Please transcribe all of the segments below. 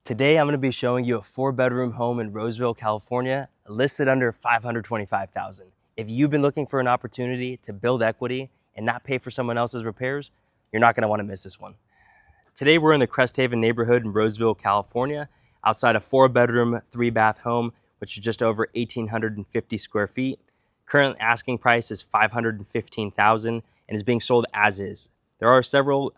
Today, I'm going to be showing you a 4-bedroom home in Roseville, California, listed under $525,000. If you've been looking for an opportunity to build equity and not pay for someone else's repairs, you're not going to want to miss this one. Today, we're in the Cresthaven neighborhood in Roseville, California, outside a 4-bedroom, 3-bath home, which is just over 1,850 square feet. Current asking price is $515,000 and is being sold as is. There are several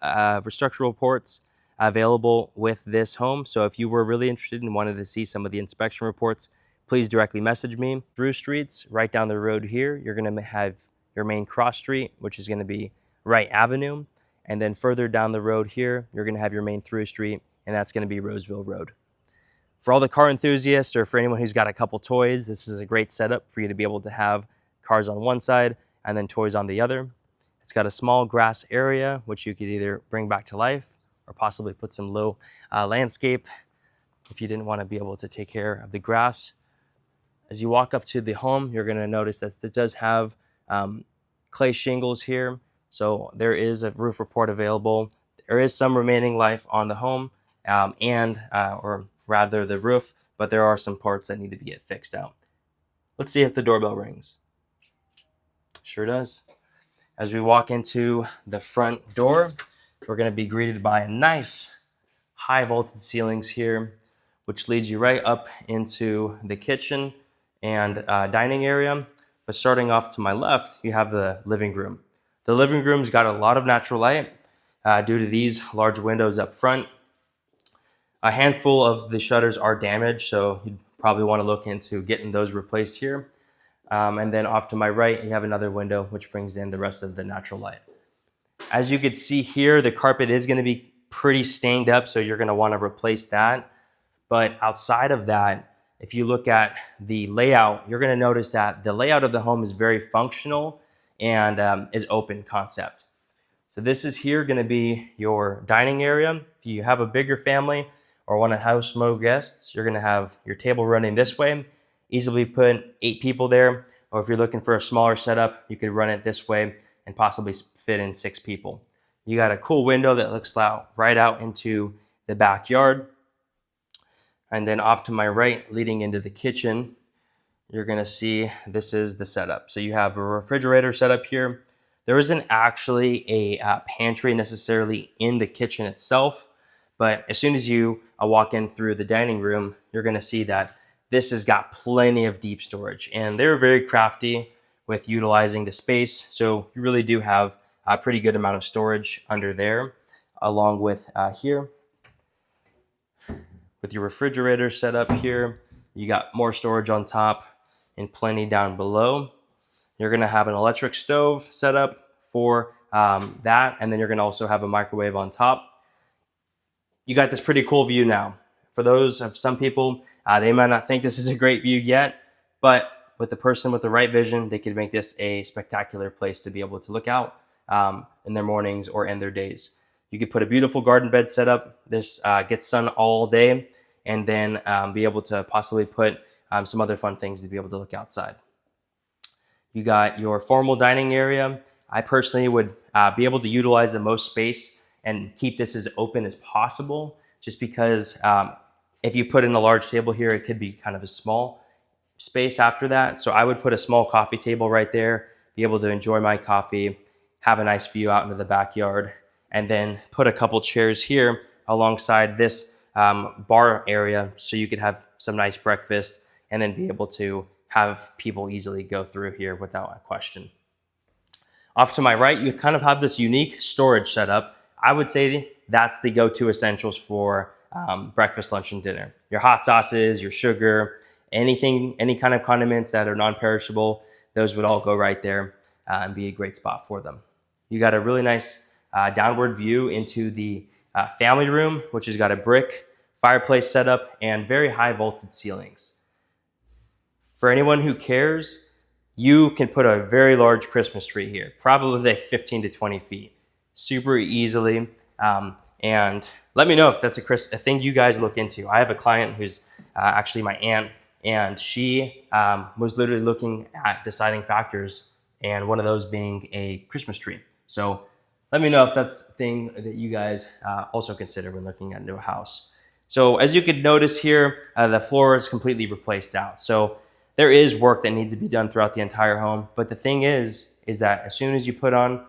structural reports available with this home. So if you were really interested and wanted to see some of the inspection reports, please directly message me. Through streets, right down the road here, you're gonna have your main cross street, which is gonna be Wright Avenue. And then further down the road here, you're gonna have your main through street, and that's gonna be Roseville Road. For all the car enthusiasts or for anyone who's got a couple toys, this is a great setup for you to be able to have cars on one side and then toys on the other. It's got a small grass area, which you could either bring back to life or possibly put some low landscape if you didn't want to be able to take care of the grass. As you walk up to the home, you're going to notice that it does have clay shingles here. So there is a roof report available. There is some remaining life on the home or rather the roof, but there are some parts that need to get fixed out. Let's see if the doorbell rings. Sure does. As we walk into the front door, we're going to be greeted by a nice high vaulted ceilings here, which leads you right up into the kitchen and dining area. But starting off to my left, you have the living room. The living room's got a lot of natural light due to these large windows up front. A handful of the shutters are damaged, so you'd probably want to look into getting those replaced here. And then off to my right, you have another window, which brings in the rest of the natural light. As you can see here, the carpet is going to be pretty stained up, so you're going to want to replace that. But outside of that, if you look at the layout, you're going to notice that the layout of the home is very functional and is open concept. So this is here going to be your dining area. If you have a bigger family or want to house more guests, you're going to have your table running this way. Easily put 8 people there. Or if you're looking for a smaller setup, you could run it this way and possibly fit in 6 people. You got a cool window that looks right out into the backyard. And then off to my right, leading into the kitchen, you're gonna see this is the setup. So you have a refrigerator set up here. There isn't actually a pantry necessarily in the kitchen itself, but as soon as you walk in through the dining room, you're gonna see that this has got plenty of deep storage, and they're very crafty with utilizing the space. So you really do have a pretty good amount of storage under there, along with here. With your refrigerator set up here, you got more storage on top and plenty down below. You're gonna have an electric stove set up for that, and then you're gonna also have a microwave on top. You got this pretty cool view now. For those of some people, they might not think this is a great view yet, but with the person with the right vision, they could make this a spectacular place to be able to look out in their mornings or in their days. You could put a beautiful garden bed set up. This gets sun all day, and then be able to possibly put some other fun things to be able to look outside. You got your formal dining area. I personally would be able to utilize the most space and keep this as open as possible, just because if you put in a large table here, it could be kind of a small space after that. So I would put a small coffee table right there, be able to enjoy my coffee, have a nice view out into the backyard, and then put a couple chairs here alongside this bar area so you could have some nice breakfast and then be able to have people easily go through here without a question. Off to my right, you kind of have this unique storage setup. I would say that's the go-to essentials for breakfast, lunch, and dinner. Your hot sauces, your sugar, anything, any kind of condiments that are non-perishable, those would all go right there and be a great spot for them. You got a really nice downward view into the family room, which has got a brick fireplace setup and very high vaulted ceilings. For anyone who cares, you can put a very large Christmas tree here, probably like 15 to 20 feet, super easily. And let me know if that's a thing you guys look into. I have a client who's actually my aunt, and she was literally looking at deciding factors, and one of those being a Christmas tree. So let me know if that's a thing that you guys also consider when looking at a new house. So as you could notice here, the floor is completely replaced out. So there is work that needs to be done throughout the entire home. But the thing is that as soon as you put on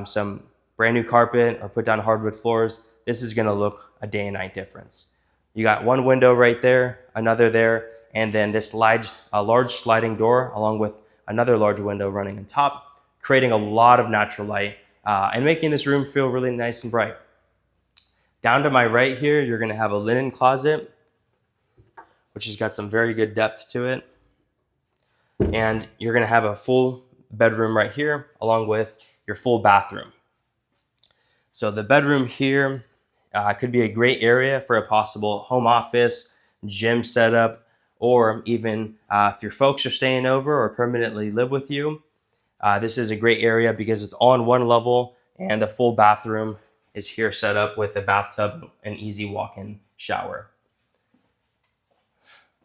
some brand new carpet or put down hardwood floors, this is gonna look a day and night difference. You got one window right there, another there, and then this large sliding door along with another large window running on top, creating a lot of natural light and making this room feel really nice and bright. Down to my right here, you're gonna have a linen closet, which has got some very good depth to it. And you're gonna have a full bedroom right here, along with your full bathroom. So the bedroom here could be a great area for a possible home office, gym setup, or even if your folks are staying over or permanently live with you, this is a great area because it's all on one level and the full bathroom is here set up with a bathtub and easy walk-in shower.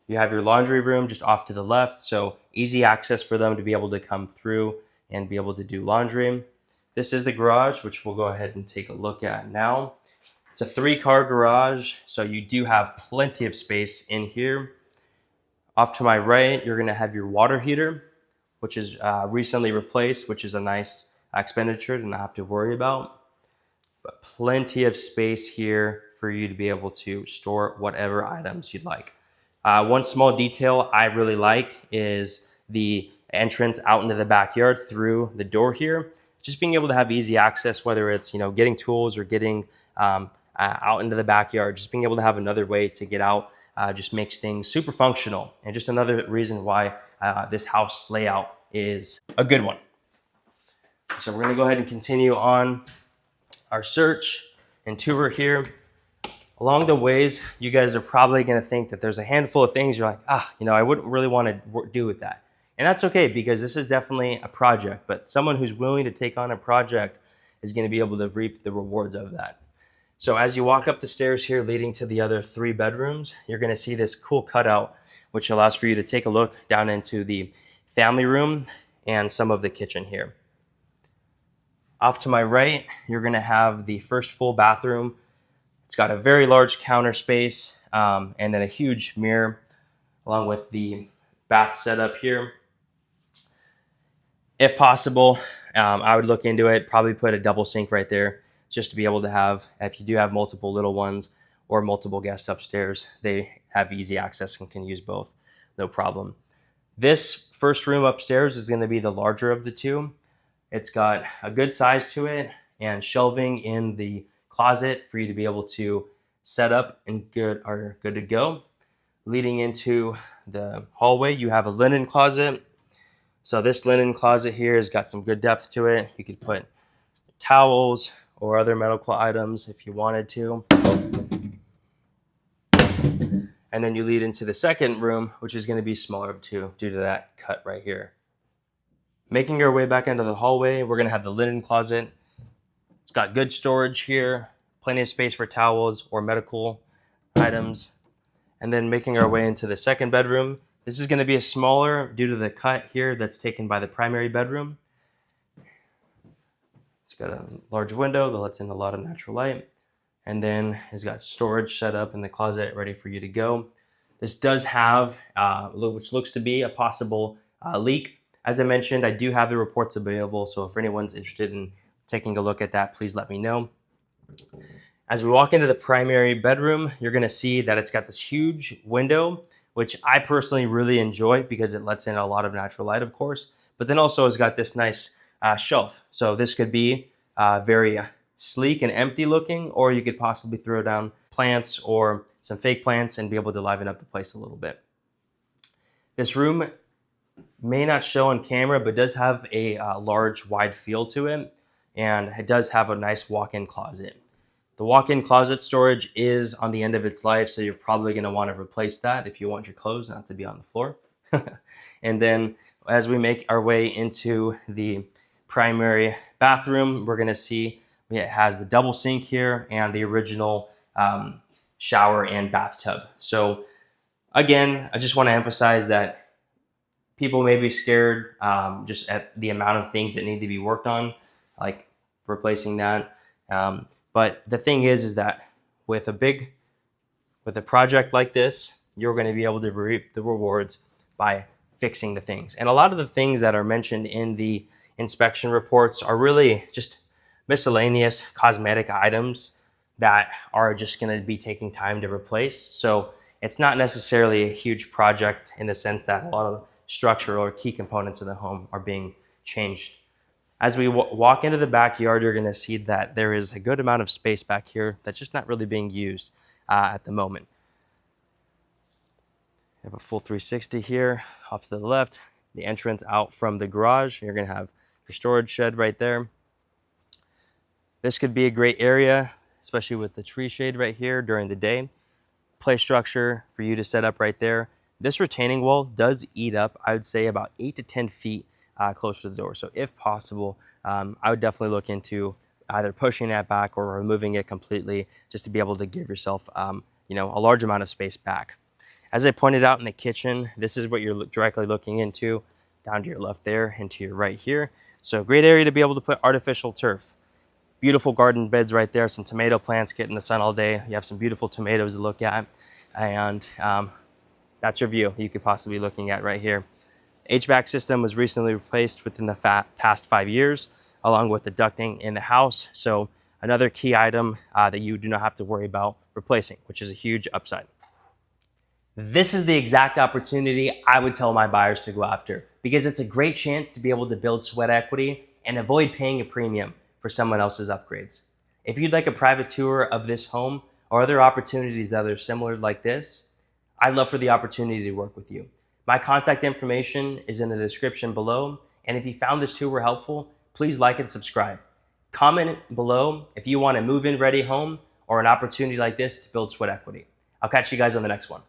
You have your laundry room just off to the left, so easy access for them to be able to come through and be able to do laundry. This is the garage, which we'll go ahead and take a look at now. It's a 3-car garage, so you do have plenty of space in here. Off to my right, you're gonna have your water heater, which is recently replaced, which is a nice expenditure to not have to worry about. But plenty of space here for you to be able to store whatever items you'd like. One small detail I really like is the entrance out into the backyard through the door here. Just being able to have easy access, whether it's getting tools or getting out into the backyard, just being able to have another way to get out just makes things super functional. And just another reason why this house layout is a good one. So we're gonna go ahead and continue on our search and tour here. Along the ways, you guys are probably gonna think that there's a handful of things you're like, I wouldn't really wanna do with that. And that's okay, because this is definitely a project, but someone who's willing to take on a project is gonna be able to reap the rewards of that. So as you walk up the stairs here leading to the other 3 bedrooms, you're gonna see this cool cutout, which allows for you to take a look down into the family room and some of the kitchen here. Off to my right, you're gonna have the first full bathroom. It's got a very large counter space and then a huge mirror along with the bath setup here. If possible, I would look into it, probably put a double sink right there just to be able to have, if you do have multiple little ones or multiple guests upstairs, they have easy access and can use both, no problem. This first room upstairs is gonna be the larger of the two. It's got a good size to it and shelving in the closet for you to be able to set up and are good to go. Leading into the hallway, you have a linen closet. So this linen closet here has got some good depth to it. You could put towels or other medical items if you wanted to. And then you lead into the second room, which is gonna be smaller too, due to that cut right here. Making our way back into the hallway, we're gonna have the linen closet. It's got good storage here, plenty of space for towels or medical items. And then making our way into the second bedroom. This is gonna be a smaller due to the cut here that's taken by the primary bedroom. It's got a large window that lets in a lot of natural light. And then it's got storage set up in the closet ready for you to go. This does have, which looks to be a possible leak. As I mentioned, I do have the reports available, so if anyone's interested in taking a look at that, please let me know. As we walk into the primary bedroom, you're gonna see that it's got this huge window, which I personally really enjoy because it lets in a lot of natural light, of course, but then also it's got this nice shelf. So this could be very sleek and empty looking, or you could possibly throw down plants or some fake plants and be able to liven up the place a little bit. This room may not show on camera, but does have a large wide feel to it, and it does have a nice walk-in closet. The walk-in closet storage is on the end of its life, so you're probably going to want to replace that if you want your clothes not to be on the floor. And then as we make our way into the primary bathroom, we're going to see it has the double sink here and the original shower and bathtub. So again, I just want to emphasize that people may be scared just at the amount of things that need to be worked on, like replacing that. But the thing is that with a big With a project like this, you're going to be able to reap the rewards by fixing the things. And a lot of the things that are mentioned in the inspection reports are really just miscellaneous cosmetic items that are just going to be taking time to replace. So it's not necessarily a huge project in the sense that a lot of structural or key components of the home are being changed. As we walk into the backyard, you're going to see that there is a good amount of space back here that's just not really being used at the moment. You have a full 360 here. Off to the left, the entrance out from the garage. You're going to have your storage shed right there. This could be a great area, especially with the tree shade right here during the day. Play structure for you to set up right there. This retaining wall does eat up, I would say, about 8 to 10 feet close to the door. So if possible, I would definitely look into either pushing that back or removing it completely, just to be able to give yourself a large amount of space back. As I pointed out in the kitchen, this is what you're directly looking into, down to your left there and to your right here. So great area to be able to put artificial turf. Beautiful garden beds right there, some tomato plants getting the sun all day. You have some beautiful tomatoes to look at, and that's your view you could possibly be looking at right here. HVAC system was recently replaced within the past 5 years, along with the ducting in the house. So another key item that you do not have to worry about replacing, which is a huge upside. This is the exact opportunity I would tell my buyers to go after, because it's a great chance to be able to build sweat equity and avoid paying a premium for someone else's upgrades. If you'd like a private tour of this home or other opportunities that are similar like this, I'd love for the opportunity to work with you. My contact information is in the description below, and if you found this tour helpful, please like and subscribe. Comment below if you want a move-in ready home or an opportunity like this to build sweat equity. I'll catch you guys on the next one.